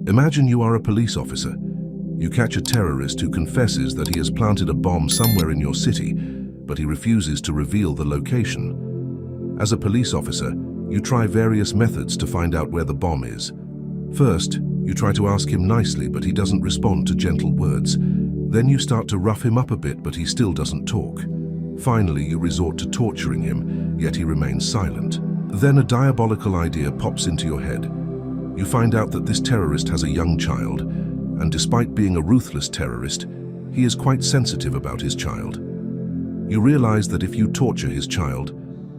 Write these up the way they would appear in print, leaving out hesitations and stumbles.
Imagine you are a police officer. You catch a terrorist who confesses that he has planted a bomb somewhere in your city, but he refuses to reveal the location. As a police officer, you try various methods to find out where the bomb is. First, you try to ask him nicely, but he doesn't respond to gentle words. Then you start to rough him up a bit, but he still doesn't talk. Finally, you resort to torturing him, yet he remains silent. Then a diabolical idea pops into your head. You find out that this terrorist has a young child, and despite being a ruthless terrorist, he is quite sensitive about his child. You realize that if you torture his child,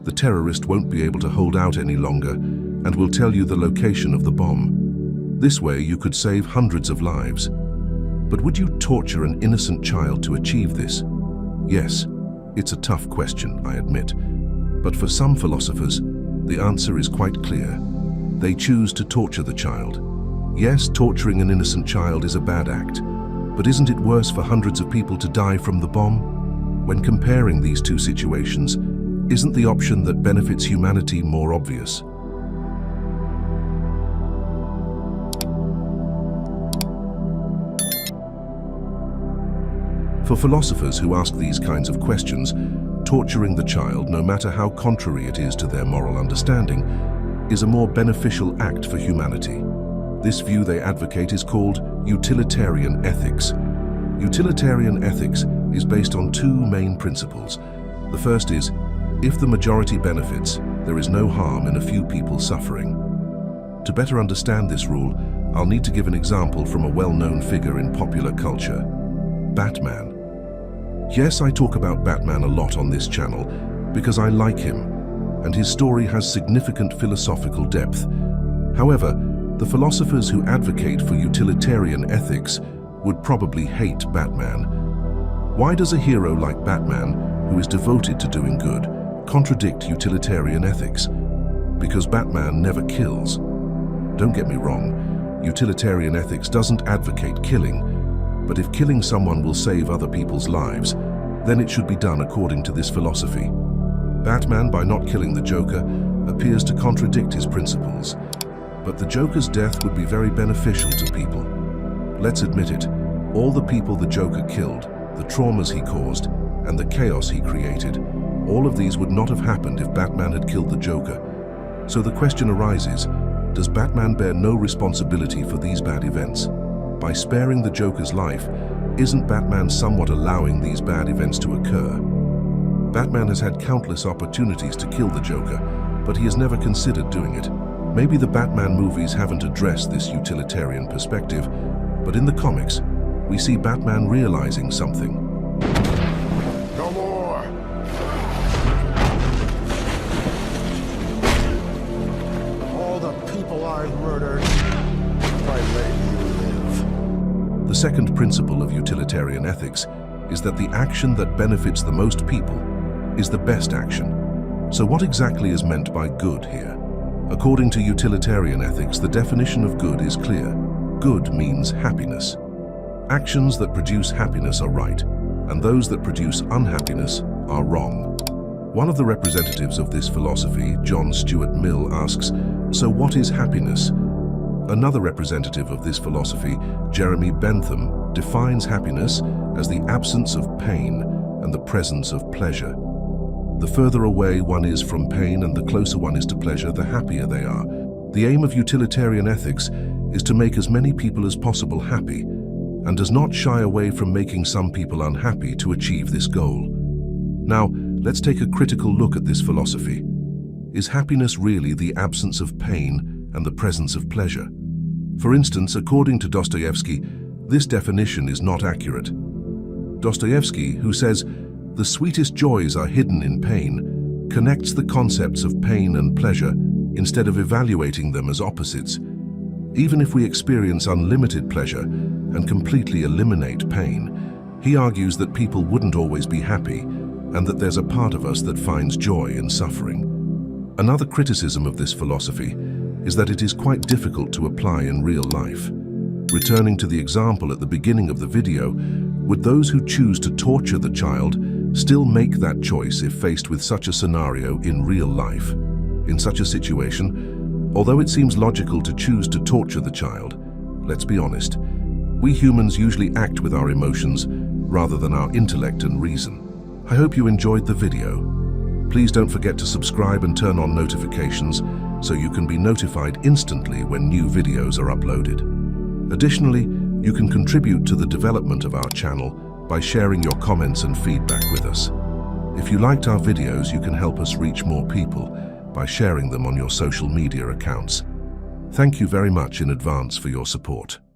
the terrorist won't be able to hold out any longer and will tell you the location of the bomb. This way, you could save hundreds of lives. But would you torture an innocent child to achieve this? Yes, it's a tough question, I admit. But for some philosophers, the answer is quite clear. They choose to torture the child. Yes, torturing an innocent child is a bad act, but isn't it worse for hundreds of people to die from the bomb? When comparing these two situations, isn't the option that benefits humanity more obvious? For philosophers who ask these kinds of questions, torturing the child, no matter how contrary it is to their moral understanding, is a more beneficial act for humanity. This view they advocate is called utilitarian ethics. Utilitarian ethics is based on two main principles. The first is, if the majority benefits, there is no harm in a few people suffering. To better understand this rule, I'll need to give an example from a well-known figure in popular culture, Batman. Yes, I talk about Batman a lot on this channel because I like him, and his story has significant philosophical depth. However, the philosophers who advocate for utilitarian ethics would probably hate Batman. Why does a hero like Batman, who is devoted to doing good, contradict utilitarian ethics? Because Batman never kills. Don't get me wrong, utilitarian ethics doesn't advocate killing, but if killing someone will save other people's lives, then it should be done according to this philosophy. Batman, by not killing the Joker, appears to contradict his principles. But the Joker's death would be very beneficial to people. Let's admit it, all the people the Joker killed, the traumas he caused, and the chaos he created, all of these would not have happened if Batman had killed the Joker. So the question arises, does Batman bear no responsibility for these bad events? By sparing the Joker's life, isn't Batman somewhat allowing these bad events to occur? Batman has had countless opportunities to kill the Joker, but he has never considered doing it. Maybe the Batman movies haven't addressed this utilitarian perspective, but in the comics, we see Batman realizing something. No more! All the people I've murdered, by letting you live. The second principle of utilitarian ethics is that the action that benefits the most people is the best action. So what exactly is meant by good here? According to utilitarian ethics, the definition of good is clear. Good means happiness. Actions that produce happiness are right, and those that produce unhappiness are wrong. One of the representatives of this philosophy, John Stuart Mill, asks, so what is happiness? Another representative of this philosophy, Jeremy Bentham, defines happiness as the absence of pain and the presence of pleasure. The further away one is from pain and the closer one is to pleasure, the happier they are. The aim of utilitarian ethics is to make as many people as possible happy, and does not shy away from making some people unhappy to achieve this goal. Now, let's take a critical look at this philosophy. Is happiness really the absence of pain and the presence of pleasure? For instance, according to Dostoevsky, this definition is not accurate. Dostoevsky, who says, "The sweetest joys are hidden in pain," connects the concepts of pain and pleasure instead of evaluating them as opposites. Even if we experience unlimited pleasure and completely eliminate pain, he argues that people wouldn't always be happy and that there's a part of us that finds joy in suffering. Another criticism of this philosophy is that it is quite difficult to apply in real life. Returning to the example at the beginning of the video, would those who choose to torture the child still make that choice if faced with such a scenario in real life? In such a situation, although it seems logical to choose to torture the child, Let's be honest. We humans usually act with our emotions rather than our intellect and reason. I hope you enjoyed the video. Please don't forget to subscribe and turn on notifications so you can be notified instantly when new videos are uploaded. Additionally, you can contribute to the development of our channel by sharing your comments and feedback with us. If you liked our videos, you can help us reach more people by sharing them on your social media accounts. Thank you very much in advance for your support.